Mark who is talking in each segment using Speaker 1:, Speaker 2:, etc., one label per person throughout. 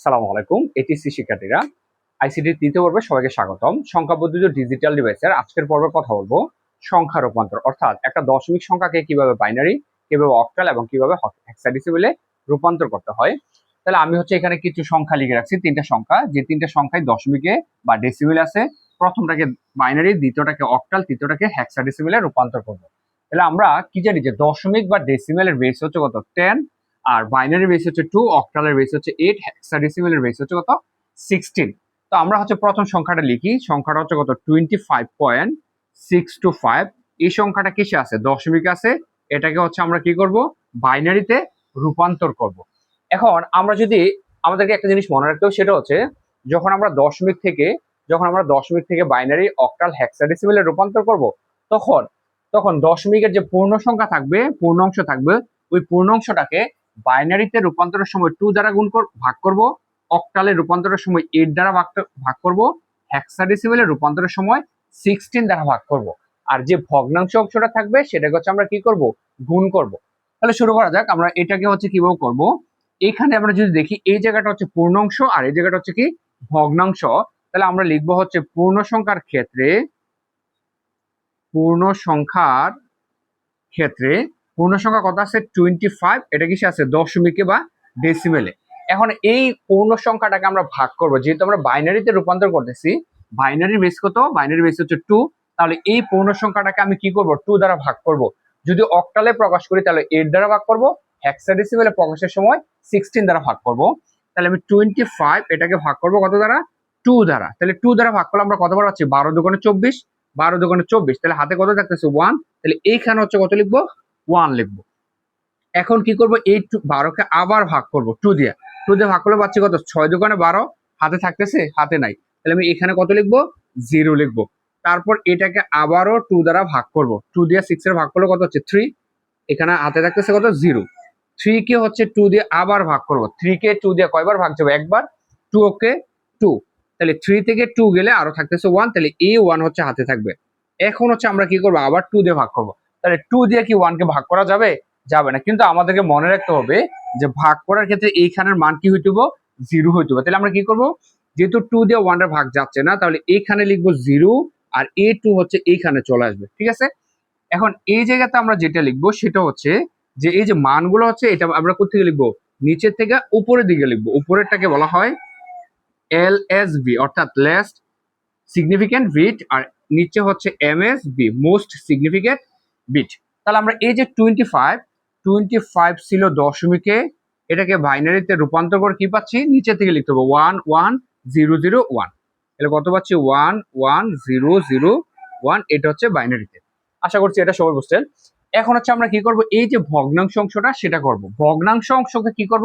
Speaker 1: আসসালামু আলাইকুম এইচএসসি শিক্ষার্থীরা, আইসিটির তৃতীয় পর্বে সবাইকে স্বাগতম। সংখ্যা পদ্ধতি ডিজিটাল ডিভাইসের আজকের পর্বে কথা বলবো সংখ্যা রূপান্তর, অর্থাৎ একটা দশমিক সংখ্যাকে কিভাবে বাইনারি, কিভাবে অক্টাল এবং কিভাবে হেক্সাডেসিমেলে রূপান্তর করতে হয়। তাহলে আমি এখানে কিছু সংখ্যা লিখে রাখছি, তিনটা সংখ্যা, যে তিনটা সংখ্যায় দশমিকে বা ডেসিমেল আছে। প্রথমটাকে বাইনারি, দ্বিতীয়টাকে অক্টাল, তৃতীয়টাকে হেক্সাডেসিমেলে রূপান্তর করবো। তাহলে আমরা কি জানি যে দশমিক বা ডেসিমেলের বেস হচ্ছে কত 10, আর বাইনারি বেস হচ্ছে 2, অক্টালের বেস হচ্ছে 8, হেক্সাডেসিমেলের বেস হচ্ছে কত 16। তো আমরা প্রথম সংখ্যাটা লিখি, সংখ্যাটা হচ্ছে কত 25.625। এই সংখ্যাটা কিসে আছে? দশমিক আছে। এটাকে আমরা কি করব, বাইনারিতে রূপান্তর করব। এখন আমরা যদি আমাদেরকে একটা জিনিস মনে রাখতে হবে, সেটা হচ্ছে যখন আমরা দশমিক থেকে বাইনারি, অক্টাল, হেক্সাডেসিমেলে রূপান্তর করব, তখন তখন দশমিকের যে পূর্ণ সংখ্যা থাকবে, পূর্ণাংশ থাকবে, ওই পূর্ণাংশটাকে বাইনারিতে রূপান্তরের সময় 2 দ্বারা ভাগ করব, অক্টালে রূপান্তরের সময় 8 দ্বারা ভাগ করব, হেক্সাডেসিমেলে রূপান্তরের সময় 16 দ্বারা ভাগ করব। আর যে ভগ্নাংশ অংশটা থাকবে সেটাকে আমরা কি করব, গুণ করব। তাহলে শুরু করা যাক। আমরা এটাকে কিভাবে করব। এখানে আমরা যদি দেখি, এই জায়গাটা হচ্ছে পূর্ণাংশ আর এই জায়গাটা হচ্ছে কি ভগ্নাংশ। তাহলে আমরা লিখবো পূর্ণ সংখ্যার ক্ষেত্রে পূর্ণ সংখ্যা কত আছে 25, এটা কিসে আছে? দশমিকে বা ডেসিমেলে। এখন এই পূর্ণ সংখ্যাটাকে আমরা ভাগ করব, যেহেতু আমরা বাইনারিতে রূপান্তর করতেছি। বাইনারি বেস কত? বাইনারি বেস হচ্ছে 2। তাহলে এই পূর্ণ সংখ্যাটাকে আমি কি করব, 2 দ্বারা ভাগ করব। যদি অক্টালে প্রকাশ করি তাহলে 8 দ্বারা ভাগ করব, হেক্সাডেসিমেলে প্রকাশের সময় 16 দ্বারা ভাগ করব। তাহলে আমি 25 এটাকে ভাগ করব কত দ্বারা? 2 দ্বারা। তাহলে 2 দ্বারা ভাগ করলে আমরা কতবার পাচ্ছি? 12 দুগুণে 24, 12 দুগুণে 24। তাহলে হাতে কত থাকতেছে? 1। তাহলে এইখানে কত লিখবো? 1 লিখবো। এখন কি করব, এই 12কে আবার ভাগ করব 2 দিয়ে। 2 দিয়ে ভাগ করলে পাচ্ছি কত? 6 দুগুণে 12। হাতে থাকতেছে? হাতে নাই। তাহলে আমি এখানে কত লিখবো? 0 লিখবো। তারপর এটাকে আবারও 2 দ্বারা ভাগ করব। 2 দিয়ে 6 এর ভাগ করলে কত হচ্ছে? 3। এখানে হাতে থাকতেছে কত? 0। 3 কে 2 দিয়ে আবার ভাগ করব। 3 কে 2 দিয়ে কয়বার ভাগ যাবে? একবার। 2 ওকে 2। তাহলে 3 থেকে 2 গেলে আরো থাকতেছে 1, তাহলে এই 1 হাতে থাকবে। এখন আমরা কি করব, আবার 2 দিয়ে ভাগ করব। তাহলে 2 দিয়ে কি 1 কে ভাগ করা যাবে? যাবে না। কিন্তু আমাদেরকে মনে রাখতে হবে যে ভাগ করার ক্ষেত্রে এইখানের মান কি হইতে হবে? 0 হইতে হবে। তাহলে আমরা কি করব, যেহেতু 2 দিয়ে 1 এর ভাগ যাচ্ছে না, তাহলে এইখানে লিখবো 0, আর এই 2 এইখানে চলে আসবে। ঠিক আছে। এখন এই জায়গাতে আমরা যেটা লিখবো সেটা হচ্ছে যে এই যে মানগুলো এটা আমরা কোথা থেকে লিখবো? নিচের থেকে উপরের দিকে লিখবো। উপরেরটাকে বলা হয় এলএসবি, অর্থাৎ লেস্ট সিগনিফিক্যান্ট বিট, আর নিচে এমএসবি, মোস্ট সিগনিফিক্যান্ট বিট। তাহলে আমরা এই যে 25 ছিল দশমিকে, এটাকে বাইনারিতে রূপান্তর করে কি পাচ্ছি? নিচে থেকে লিখতে হবে 11001। তাহলে কত পাচ্ছি? 11001। এটা বাইনারিতে। আশা করছি এটা সবাই বুঝছেন। এখন আমরা কি করব, এই যে ভগ্নাংশ অংশটা সেটা করব। ভগ্নাংশ অংশকে কি করব,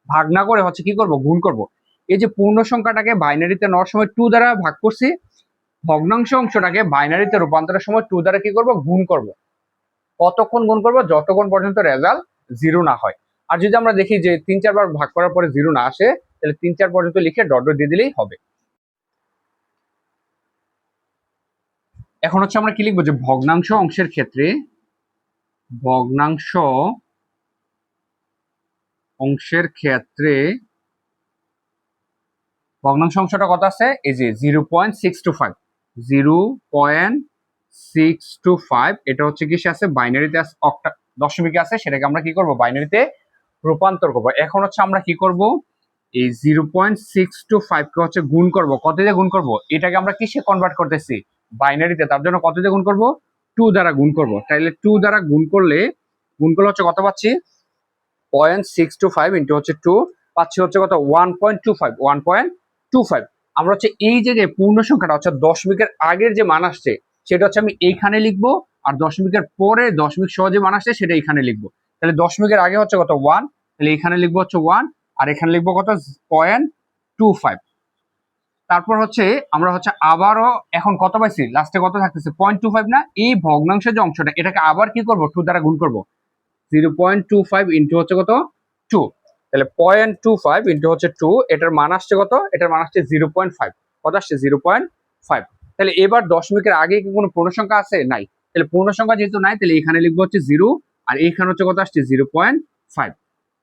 Speaker 1: ভাগ না করে কি করব, গুণ করব। এই যে পূর্ণ সংখ্যাটাকে বাইনারিতে নেওয়ার সময় 2 দ্বারা ভাগ করছি, ভগ্নাংশ অংশটাকে বাইনারিতে রূপান্তরের সময় 2 দ্বারা কি করব, গুণ করব। কতক্ষণ গুণ করব? যতক্ষণ পর্যন্ত রেজাল্ট 0 না হয়। আর যদি আমরা দেখি যে 3-4 বার ভাগ করার পরে 0 না আসে, তাহলে 3-4 পর্যন্ত লিখে ডট ডট দিয়ে দিলেই হবে। এখন আমরা কি লিখবো, যে ভগ্নাংশ অংশের ক্ষেত্রে ভগ্নাংশ অংশটা কত আছে? এই যে 0.625। 0.625 এটা কিসে আছে? বাইনারিতে আছে, দশমিকে আছে। সেটাকে আমরা কি করব, বাইনারিতে রূপান্তর করব। এখন আমরা কি করব, এই 0.625 কে গুণ করব। কত দিয়ে গুণ করব? এটাকে আমরা কিসে কনভার্ট করতেছি? বাইনারিতে। তার জন্য কত দিয়ে গুণ করব? 2 দ্বারা গুণ করব। তাইলে 2 দ্বারা গুণ করলে কত পাচ্ছি? 0.625 ইন্টু 2 পাচ্ছি কত? 1.25। আমরা এই জায়গায় পূর্ণ সংখ্যাটা দশমিকের আগের যে মান আসছে সেটা আমি এইখানে লিখবো, আর দশমিকের পরে দশমিক সহ যে মান আসছে সেটা এখানে লিখবো। তাহলে দশমিকের আগে কত? 1। তাহলে এখানে লিখবো 1, আর এখানে লিখবো কত? 0.25। তারপর আমরা আবারও এখন কত পাইছি? লাস্টে কত থাকতেছে? 0.25 না? এই ভগ্নাংশের যে অংশটা এটাকে আবার কি করব, 2 দ্বারা গুণ করব। 0.25 ইন্টু কত? 2। তাহলে 0.25 ইন্টু 2, এটার মান আসছে কত? এটার মান আসছে 0.5। কত আসছে? 0.5। তাহলে এবার দশমিকের আগে কি কোনো পূর্ণ সংখ্যা আছে? নাই। তাহলে পূর্ণ সংখ্যা যেহেতু নাই, তাহলে এখানে লিখবো 0, আর এইখানে কত আসছে? 0.5।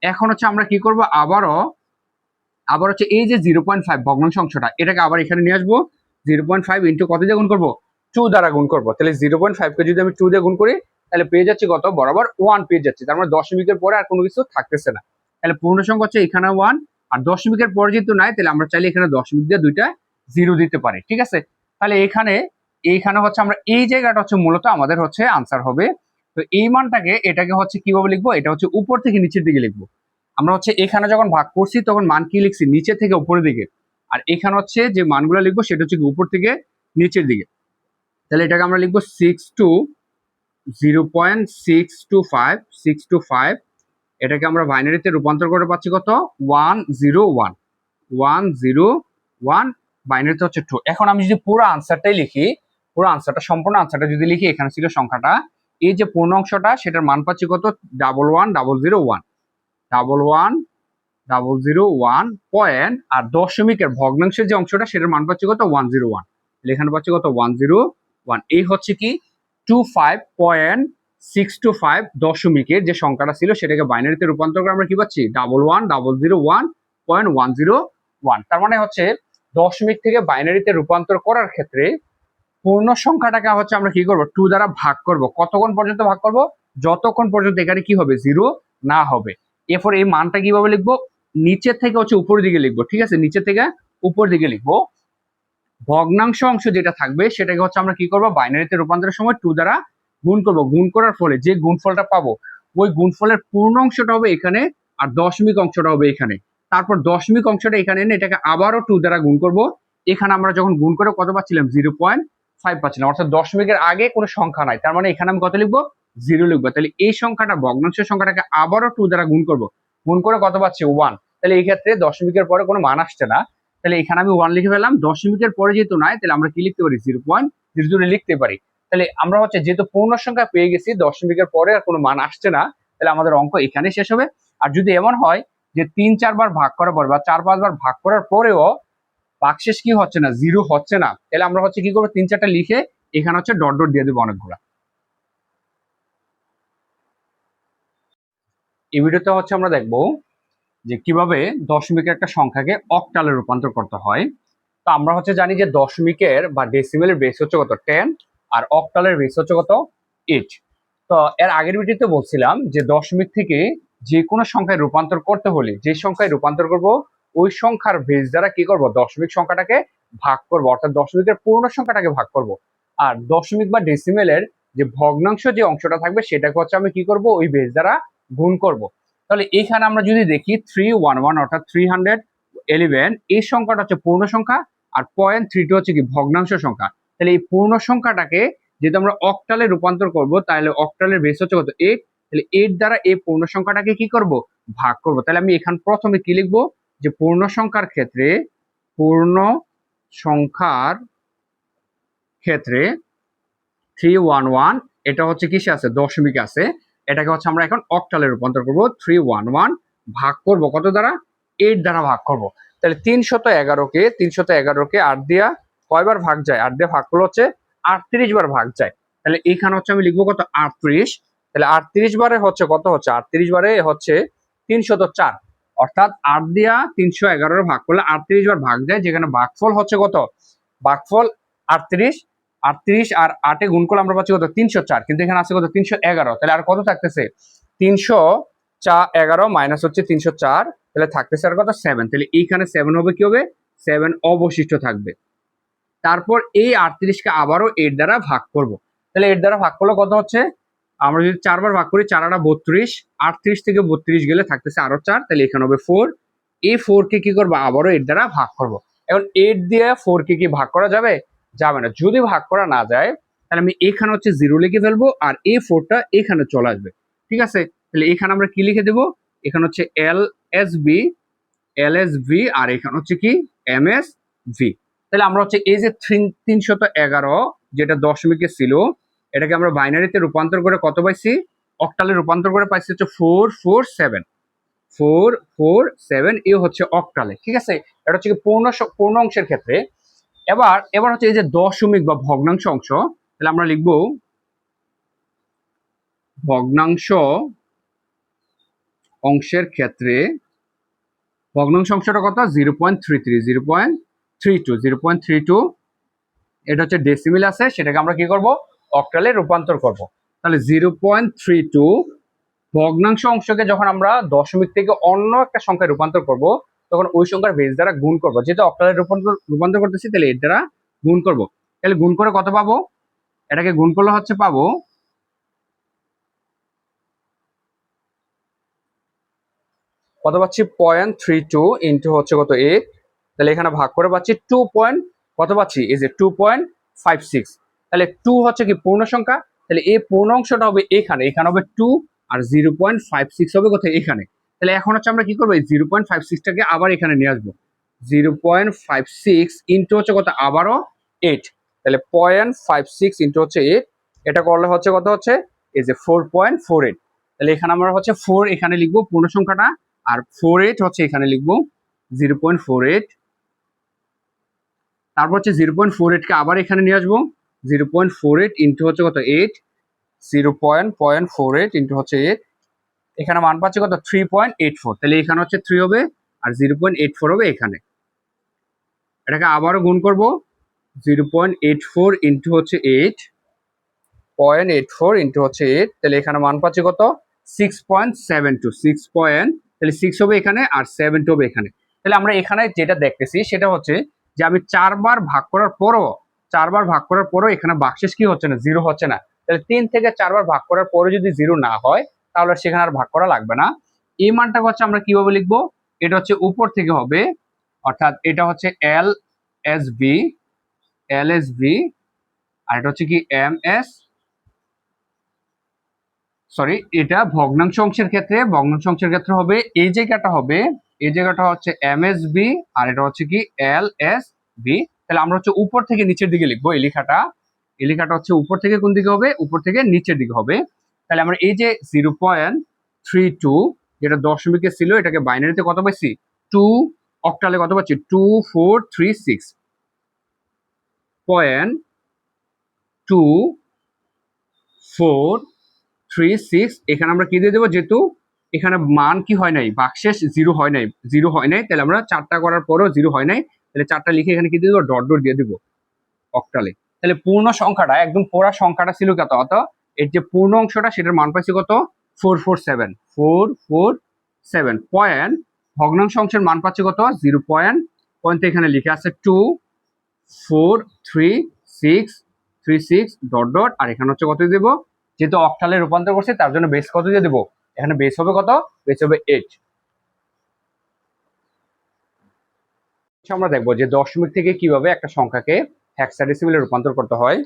Speaker 1: এখন আমরা কি করব, আবারও আবার হচ্ছে এই যে 0.5 ভগ্নাংশ অংশটা, এটাকে আবার এখানে নিয়ে আসবো। 0.5 ইন্টু কত দিয়ে গুণ করবো? 2 দ্বারা গুণ করবো। তাহলে 0.5 কে যদি আমি 2 দিয়ে গুণ করি, তাহলে পেয়ে যাচ্ছি কত? বরাবর 1 পেয়ে যাচ্ছি। তার মানে দশমিকের পরে আর কোনো কিছু থাকতেছে না। তাহলে পূর্ণ সংখ্যা হচ্ছে এখানে 1, আর দশমিকের পরে যেহেতু নাই, তাহলে আমরা চাইলে এখানে দশমিক দিয়ে দুইটা 0 দিতে পারি। ঠিক আছে, তাহলে এইখানে হচ্ছে আমরা এই জায়গাটা হচ্ছে মূলত আমাদের হচ্ছে আনসার হবে। তো এই মানটাকে এটাকে হচ্ছে কিভাবে লিখবো? এটা হচ্ছে উপর থেকে নিচের দিকে লিখবো। আমরা হচ্ছে এখানে যখন ভাগ করছি তখন মান কি লিখছি? নিচে থেকে উপরের দিকে। আর এখানে হচ্ছে যে মানগুলো লিখবো সেটা হচ্ছে উপর থেকে নিচের দিকে। তাহলে এটাকে আমরা লিখবো 0.625 এটাকে আমরা বাইনারিতে রূপান্তর করে পাচ্ছি কত? 101 বাইনারিতে হচ্ছে 2। এখন আমি যদি পুরো আনসারটাই লিখি, পুরো আনসারটা, সম্পূর্ণ আনসারটা যদি লিখি, এখানে ছিল সংখ্যাটা, এই যে পূর্ণ অংশটা সেটার মান পাচ্ছি কত? 11001 পয়েন্ট, আর দশমিকের ভগ্নাংশের যে অংশটা সেটার মান পাচ্ছি কত? 101। এখানে পাচ্ছি কত? 101। এই হচ্ছে কি 25.625 দশমিকের যে সংখ্যাটা ছিল সেটাকে বাইনারিতে রূপান্তর করে আমরা কি পাচ্ছি? 11101.101। তার মানে হচ্ছে দশমিক থেকে বাইনারিতে রূপান্তর করার ক্ষেত্রে পূর্ণ সংখ্যাটাকে হচ্ছে আমরা কি করব? 2 দ্বারা ভাগ করব। কতক্ষণ পর্যন্ত ভাগ করব? যতক্ষণ পর্যন্ত এখানে কি হবে? 0 না হবে। এরপর এই মানটা কিভাবে লিখবো? নিচের থেকে হচ্ছে উপরের দিকে লিখবো। ঠিক আছে, নিচের থেকে উপর দিকে লিখবো। ভগ্নাংশ অংশ যেটা থাকবে সেটাকে হচ্ছে আমরা কি করব? বাইনারিতে রূপান্তরের সময় 2 দ্বারা গুণ করব। গুণ করার ফলে যে গুণফলটা পাবো, ওই গুণফলের পূর্ণ অংশটা হবে এখানে, আর দশমিক অংশটা হবে এখানে। তারপর দশমিক অংশটা এখানে এনে এটাকে আবারও 2 দ্বারা গুণ করব। এখানে আমরা যখন গুণ করে কত পাচ্ছিলাম? 0.5 পাচ্ছিলাম। অর্থাৎ দশমিকের আগে কোনো সংখ্যা নাই, তার মানে এখানে আমি কত লিখবো? 0 লিখবো। তাহলে এই সংখ্যাটা, ভগ্নাংশের সংখ্যাটাকে আবারও 2 দ্বারা গুণ করব। গুণ করে কত পাচ্ছি? 1। তাহলে এই ক্ষেত্রে দশমিকের পরে কোনো মান আসছে না, তাহলে এখানে আমি 1 লিখে ফেললাম। দশমিকের পরে যেহেতু নাই, তাহলে আমরা কি লিখতে পারি? 0.00 লিখতে পারি। তাহলে আমরা হচ্ছে যেহেতু পূর্ণ সংখ্যা পেয়ে গেছি, দশমিকের পরে আর কোনো মান আসছে না, তাহলে আমাদের অঙ্ক এখানে শেষ হবে। আর যদি এমন হয় যে 3-4 বার ভাগ করার পর বা 4-5 বার ভাগ করার পরেও ভাগশেষ কি হচ্ছে না? 0 হচ্ছে না, তাহলে আমরা হচ্ছে কি করবো? 3-4টা লিখে এখানে হচ্ছে ডট ডট দিয়ে দেবো অনেকগুলা। এই ভিডিওতে হচ্ছে আমরা দেখবো যে কিভাবে দশমিকের একটা সংখ্যাকে অক্টালে রূপান্তর করতে হয়। তো আমরা হচ্ছে জানি যে দশমিকের বা ডেসিমেলের বেস হচ্ছে কত? 10, আর অক্টালের বেস হচ্ছে কত? 8। তো এর আগের ভিডিওতে বলছিলাম যে দশমিক থেকে যে কোনো সংখ্যায় রূপান্তর করতে হলে যে সংখ্যায় রূপান্তর করব ওই সংখ্যার বেস দ্বারা কি করব? দশমিক সংখ্যাটাকে ভাগ করব, অর্থাৎ দশমিকের পূর্ণ সংখ্যাটাকে ভাগ করব। আর দশমিক বা ডেসিমেলের যে ভগ্নাংশ যে অংশটা থাকবে সেটাকে হচ্ছে আমি কি করব? ওই বেস দ্বারা গুণ করব। তাহলে এইখানে আমরা যদি দেখি 311 অর্থাৎ 311, এই সংখ্যাটা হচ্ছে পূর্ণ সংখ্যা, আর 0.32 হচ্ছে কি ভগ্নাংশ সংখ্যা। তাহলে এই পূর্ণ সংখ্যাটাকে যেহেতু আমরা অক্টালে রূপান্তর করব, তাহলে অক্টালের বেস হচ্ছে কত? 8। তাহলে 8 দ্বারা এই পূর্ণ সংখ্যাটাকে কি করব? ভাগ করব। তাহলে আমি এখানে প্রথমে কি লিখবো? যে পূর্ণ সংখ্যার ক্ষেত্রে 311 এটা হচ্ছে কিসে আছে? দশমিকে আছে। এটাকে হচ্ছে আমরা এখন অক্টালে রূপান্তর করব। 311 ভাগ করব কত দ্বারা? 8 দ্বারা ভাগ করব। তাহলে 311কে 8 দিয়া কয়বার ভাগ যায়? 8 দিয়ে ভাগ করলে হচ্ছে 38 বার ভাগ যায়। তাহলে এখানে হচ্ছে আমি লিখবো কত? 38। তাহলে 38 বারে হচ্ছে কত? হচ্ছে 38 বারে হচ্ছে 304, অর্থাৎ 8 দিয়া 311 ভাগ করলে 38 বার ভাগ যায়, যেখানে ভাগফল হচ্ছে কত? ভাগফল 38। 38 আর 8 গুণ করলে আমরা পাচ্ছি কত? 304, কিন্তু এখানে আছে কত? 311। তাহলে আর কত থাকতেছে? 311 মাইনাস হচ্ছে 304, তাহলে থাকতেছে আর কত? 7। তাহলে এইখানে 7 হবে, কি হবে? 7 অবশিষ্ট থাকবে। তারপর এই 38কে আবারও 8 দ্বারা ভাগ করব। তাহলে 8 দ্বারা ভাগ করলে কত হচ্ছে? আমরা যদি 4 বার ভাগ করি, 4 8 32, 38 থেকে 32 গেলে থাকতেছে আরো 4, তাহলে এখানে হবে 4। এই 4 কে কি করবো? আবারও 8 দ্বারা ভাগ করব। এখন 8 দিয়ে 4 কে কি ভাগ করা যাবে? যাবে না। যদি ভাগ করা না যায়, তাহলে আমি এখানে হচ্ছে 0 লিখে ফেলবো, আর এই 4টা এখানে চলে আসবে। ঠিক আছে, তাহলে এখানে আমরা কি লিখে দেবো? এখানে হচ্ছে LSB, আর এখানে হচ্ছে কি? MSV। তাহলে আমরা হচ্ছে এই যে 311 যেটা দশমিকে ছিল, এটাকে আমরা বাইনারিতে রূপান্তর করে কত পাইছি? অক্টালে রূপান্তর করে পাইছি হচ্ছে 447। এ হচ্ছে অক্টালে। ঠিক আছে, এটা হচ্ছে কি পূর্ণ অংশের ক্ষেত্রে। এবার হচ্ছে এই যে দশমিক বা ভগ্নাংশ অংশ, তাহলে আমরা লিখবো ভগ্নাংশ অংশের ক্ষেত্রে ভগ্নাংশ অংশটা কত 0.33 0.32 এটা হচ্ছে ডেসিমেল আছে, সেটাকে আমরা কি করব অক্টালে রূপান্তর করব। তাহলে 0.32 ভগ্নাংশ অংশকে যখন আমরা দশমিক থেকে অন্য একটা সংখ্যায় রূপান্তর করব তখন ওই সংখ্যার বেস দ্বারা গুণ করব। যেহেতু অক্টালে রূপান্তর করতেছি তাহলে এর দ্বারা গুণ করব। তাহলে গুণ করে কত পাবো, এটাকে গুণ করলে হচ্ছে পাবো কত পাচ্ছি 0.32 ইন্টু হচ্ছে কত 8, তাহলে এখানে ভাগ করে পাচ্ছি 2 পয়েন্ট কত পাচ্ছি এই যে 2.56। তাহলে 2 হচ্ছে কি পূর্ণ সংখ্যা, তাহলে এই পূর্ণ অংশটা হবে এখানে, এখানে হবে 2 আর 0.56 হবে কোথায় এখানে। তাহলে এখন হচ্ছে আমরা কি করবো এই 0.56টাকে আবার এখানে নিয়ে আসবো, 0.56 ইন্টু হচ্ছে কত আবারও 8, তাহলে 0.56 ইন্টু হচ্ছে 8, এটা করলে হচ্ছে কত হচ্ছে এই যে 4.48। তাহলে এখানে আমরা হচ্ছে 4 এখানে লিখবো পূর্ণ সংখ্যাটা, আর 48 হচ্ছে এখানে লিখবো 0.48। তারপর হচ্ছে 0.48 কে আবার এখানে নিয়ে আসবো, 0.48 ইন্টু হচ্ছে কত 8, 0.48 ইন্টু হচ্ছে 8, এখানে মান পাচ্ছে কত 3.84। তাহলে এখানে হচ্ছে 3 হবে আর 0.84 হবে এখানে। এটাকে আবারও গুণ করব, 0.84 ইন্টু হচ্ছে 8, 0.84 ইন্টু হচ্ছে 8, তাহলে এখানে মান পাচ্ছে কত 6.72, 6 তাহলে 6 হবে এখানে আর 7 হবে এখানে। তাহলে আমরা এখানে যেটা দেখতেছি সেটা হচ্ছে যে আমি 4 বার ভাগ করার পরও এখানে ভাগশেষ কি হচ্ছে না, 0 হচ্ছে না। তাহলে 3 থেকে 4 বার ভাগ করার পরে যদি 0 না হয় তাহলে সেখানে আর ভাগ করা লাগবে না। এই মানটা হচ্ছে আমরা কিভাবে লিখবো, এটা হচ্ছে উপর থেকে হবে, অর্থাৎ এটা হচ্ছে এল এস বি আর এটা হচ্ছে কি এম এস, সরি এটা ভগ্নাংশ অংশের ক্ষেত্রে হবে এই জায়গাটা হচ্ছে এমএসবি আর এটা হচ্ছে কি এল এস বি। তাহলে আমরা হচ্ছে উপর থেকে নিচের দিকে লিখবো এই লেখাটা হচ্ছে উপর থেকে কোন দিকে হবে, উপর থেকে নিচের দিকে হবে। তাহলে আমরা এই যে 0.32 যেটা দশমিকে ছিল এটাকে বাইনারিতে কত পাইছি 2, অক্টালে কত পাচ্ছি 2436.243 এখানে আমরা কি দিয়ে দেবো, যেহেতু এখানে মান কি হয় নাই ভাগশেষ 0 হয় নাই, তাহলে আমরা 4টা করার পরেও 0 হয় নাই, তাহলে 4টা লিখে এখানে কি দিয়ে দেবো ডট ডট দিয়ে দিব অক্টালে। তাহলে পূর্ণ সংখ্যাটা একদম পুরা সংখ্যাটা ছিল কত এর যে পূর্ণ অংশটা সেটার মান পাইছি কত 447 পয়েন্ট, ভগ্নাংশ অংশের মান পাচ্ছি কত 0 পয়েন্ট এখানে লিখে আছে 24336 ডট ডট, আর এখানে হচ্ছে কত দেবো, যেহেতু অক্টালে রূপান্তর করছে তার জন্য বেস কত দিয়ে দেবো, এখানে বেস হবে কত, বেস হবে 8। আমরা দেখবো যে দশমিক থেকে কিভাবে একটা সংখ্যাকে হেক্সাডেসিমেলে রূপান্তর করতে হয়।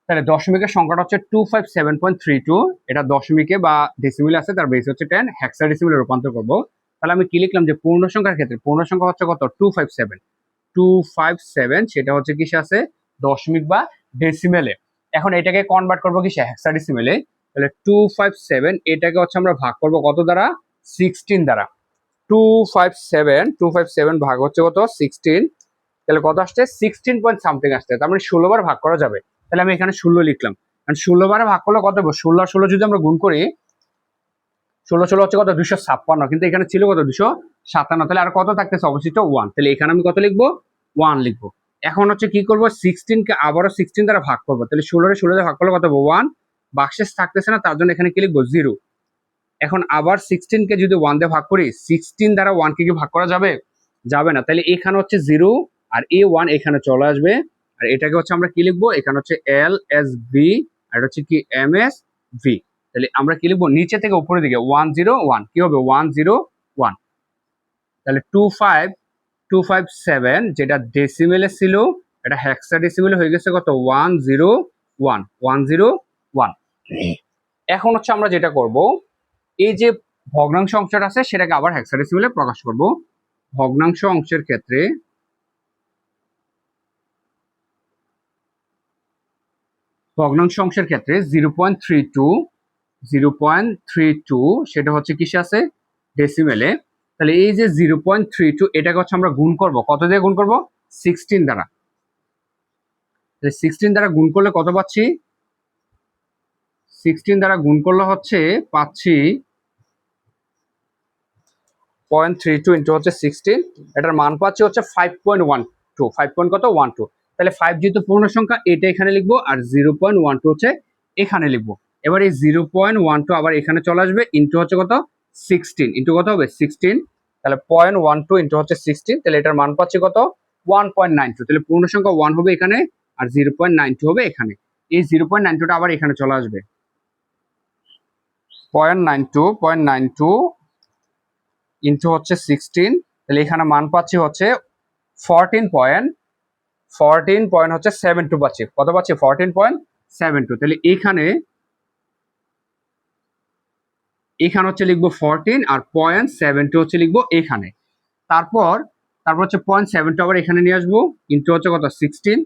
Speaker 1: তাহলে দশমিকের সংখ্যাটা হচ্ছে 257.32, এটা দশমিকে বা ডেসিমেলে আছে, তার বেস হচ্ছে 10, হেক্সাডেসিমেলে রূপান্তর করব। তাহলে আমি কি লিখলাম যে পূর্ণ সংখ্যার ক্ষেত্রে পূর্ণ সংখ্যা হচ্ছে কত 257, সেটা হচ্ছে কিসে আছে দশমিক বা ডেসিমেলে। এখন এটাকে কনভার্ট করবো কিসে হেক্সাডেসিমেলে, তাহলে 257 এটাকে হচ্ছে আমরা ভাগ করব কত দ্বারা 16 দ্বারা, 257 ভাগ হচ্ছে কত 16, তাহলে কত আসছে 16 পয়েন্ট সামথিং আসছে, তার মানে 16 বার ভাগ করা যাবে। তাহলে আমি এখানে 16 লিখলাম, কারণ 16 বারে ভাগ করলে কত হবে 16 আর 16 যদি আমরা গুণ করি 16 হচ্ছে কত 256, কিন্তু এখানে ছিল কত 257, তাহলে আর কত থাকতেছে অবশিষ্ট 1, তাহলে এখানে আমি কত লিখবো 1 লিখবো। এখন হচ্ছে কি করবো 16 কে আবারও 16 দ্বারা ভাগ করবো, তাহলে 16 দ্বারা ভাগ করলে কত হবে 1, বাক্সেস থাকতেছে না তার জন্য এখানে কি লিখবো 0। এখন আবার 16 কে যদি 1 দিয়ে ভাগ করি 16 দ্বারা 1 কে কি ভাগ করা যাবে, যাবে না, তাহলে এখানে হচ্ছে 0 আর এই 1 এখানে চলে আসবে, আর এটাকে হচ্ছে আমরা কি লিখবো এখানে হচ্ছে এল এস ভি আর এটা হচ্ছে কি এম এস ভি। তাহলে আমরা কি লিখবো নিচে থেকে উপরের দিকে 101, কি হবে 101, তাহলে 257 যেটা ডেসিমেলে ছিল এটা হেক্সাডেসিমেলে হয়ে গেছে কত 101। এখন হচ্ছে আমরা যেটা করব এই যে ভগ্নাংশ অংশটা আছে সেটাকে আবার হেক্সাডেসিমেলে প্রকাশ করব। ভগ্নাংশ অংশের ক্ষেত্রে 0.32 সেটা হচ্ছে কিসে আছে ডেসিমেলে। তাহলে এই যে 0.32 এটাকে হচ্ছে আমরা গুণ করব, কত দিয়ে গুণ করব 16 দ্বারা, 16 দ্বারা গুণ করলে কত পাচ্ছি 16 দ্বারা গুণ করলে হচ্ছে পাচ্ছি 0.32 ইন্টু হচ্ছে 16, এটার মান পাচ্ছি হচ্ছে 5.12, 5 পয়েন্ট কত 12। তাহলে 5 যেহেতু পূর্ণ সংখ্যা, এটা এখানে লিখবো, আর 0.12 হচ্ছে এখানে লিখবো। এবার এই 0.12 আবার এখানে চলে আসবে, ইন্টু হচ্ছে কত 16, ইন্টু কত হবে 16, তাহলে 0.12 ইন্টু হচ্ছে 16, তাহলে এটার মান পাচ্ছি কত 1.92। তাহলে পূর্ণ সংখ্যা 1 হবে এখানে, আর 0.92 হবে এখানে। এই 0.92টা আবার এখানে চলে আসবে, 0.92 ইন্টু হচ্ছে 16, তাহলে এখানে মান পাচ্ছি হচ্ছে 14 হচ্ছে 72 পাচ্ছি। কত পাচ্ছি 14.72। তাহলে এখানে হচ্ছে লিখবো 14, আর 0.72 হচ্ছে লিখবো এখানে। তারপর হচ্ছে 0.72 আবার এখানে নিয়ে আসবো, ইন্টু হচ্ছে কত 16,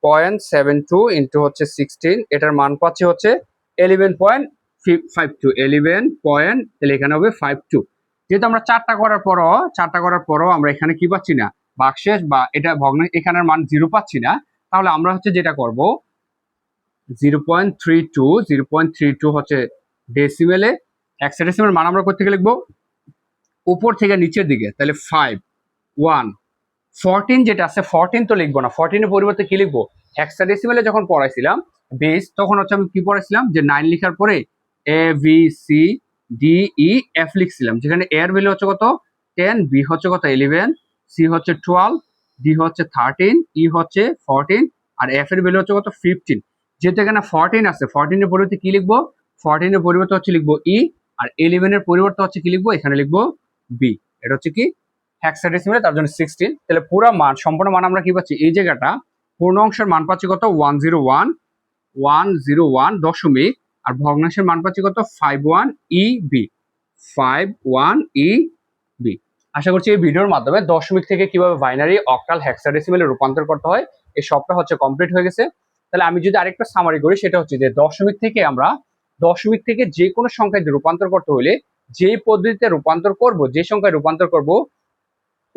Speaker 1: 0.72 ইন্টু হচ্ছে 16, এটার মান পাচ্ছি হচ্ছে 11.52, 11 পয়েন্ট, তাহলে এখানে হবে 52। যেহেতু আমরা চারটা করার পরও আমরা এখানে কি পাচ্ছি না, ভাগশেষ বা এটা ভগ্ন, এখানের মান 0 পাচ্ছি না, তাহলে আমরা হচ্ছে যেটা করব 0.32 হচ্ছে ডেসিমেলে, হেক্সাডেসিমেল মান আমরা কোথা থেকে লিখবো, উপর থেকে নিচের দিকে। তাহলে 5 1 14 যেটা আছে 14 তো লিখবো না, 14 এর পরিবর্তে কি লিখবো, হেক্সাডেসিমেলে যখন পড়াইছিলাম বেস, তখন হচ্ছে আমি কি পড়াইছিলাম যে 9 লেখার পরে A B C D E F লিখছিলাম, যেখানে এর ভ্যালু হচ্ছে কত 10, বি হচ্ছে কত 11, সি হচ্ছে 12, ডি হচ্ছে 13, ই হচ্ছে 14, আর এফ এর ভ্যালু হচ্ছে কত 15। যেহেতু এখানে 14 আছে, 14 এর পরিবর্তে কি লিখবো, 14 এর পরিবর্তে হচ্ছে লিখবো ই, আর 11 এর পরিবর্তে হচ্ছে কি লিখবো, এখানে লিখবো বি। এটা হচ্ছে কি হেক্সাডেসিমেলে, তার জন্য 16। তাহলে পুরো মান, সম্পূর্ণ মান আমরা কি পাচ্ছি, এই জায়গাটা পূর্ণ অংশের মান পাচ্ছি কত 101 দশমিক, আর ভগ্নাংশের মান পাচ্ছি কত 51 ই বি, 51 ই বি। আশা করছি এই ভিডিওর মাধ্যমে দশমিক থেকে কিভাবে বাইনারি, অক্টাল, হেক্সাডেসিমেলে রূপান্তর করতে হয় এই সবটা হচ্ছে কমপ্লিট হয়ে গেছে। তাহলে আমি যদি আরেকটা সামারি করি, সেটা হচ্ছে যে দশমিক থেকে যে কোনো সংখ্যায় রূপান্তর করতে হলে যে পদ্ধতিতে রূপান্তর করব, যে সংখ্যায় রূপান্তর করব,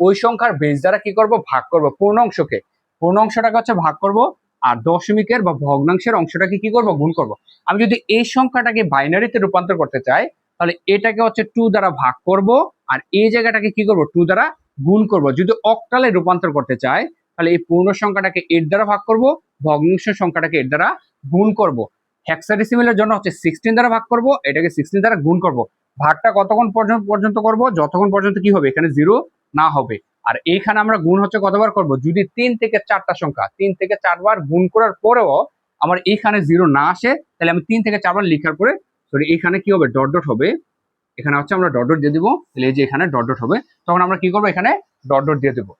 Speaker 1: ওই সংখ্যার বেস দ্বারা কি করব, ভাগ করব। পূর্ণ অংশটাকে হচ্ছে ভাগ করব, আর দশমিকের বা ভগ্নাংশের অংশটাকে কি করব, গুণ করব। আমি যদি এই সংখ্যাটাকে বাইনারিতে রূপান্তর করতে চাই, তাহলে এটাকে হচ্ছে 2 দ্বারা ভাগ করব, আর এই জায়গাটাকে কি করব, 2 দ্বারা গুণ করব। যদি অক্টালে রূপান্তর করতে চাই, তাহলে এই পূর্ণ সংখ্যাটাকে 8 দ্বারা ভাগ করব, ভগ্নাংশের সংখ্যাটাকে 8 দ্বারা গুণ করব। হেক্সাডেসিমেলের জন্য হচ্ছে 16 দ্বারা ভাগ করব, এটাকে 16 দ্বারা গুণ করব। ভাগটা কতক্ষণ পর্যন্ত করব, যতক্ষণ পর্যন্ত কি হবে, এখানে 0 না হবে। আর এইখানে আমরা গুণ হচ্ছে কতবার করব, যদি 3 থেকে 4টা সংখ্যা 3 থেকে 4 বার গুণ করার পরেও আমার এইখানে 0 না আসে, তাহলে আমি 3 থেকে 4 বার লেখার পরে, সরি এখানে কি হবে, ডট ডট হবে, এখানে হচ্ছে আমরা ডট ডট দিয়ে দিব। তাহলে এই যে এখানে ডট ডট হবে, তখন আমরা কি করব, এখানে ডট ডট দিয়ে দেবো।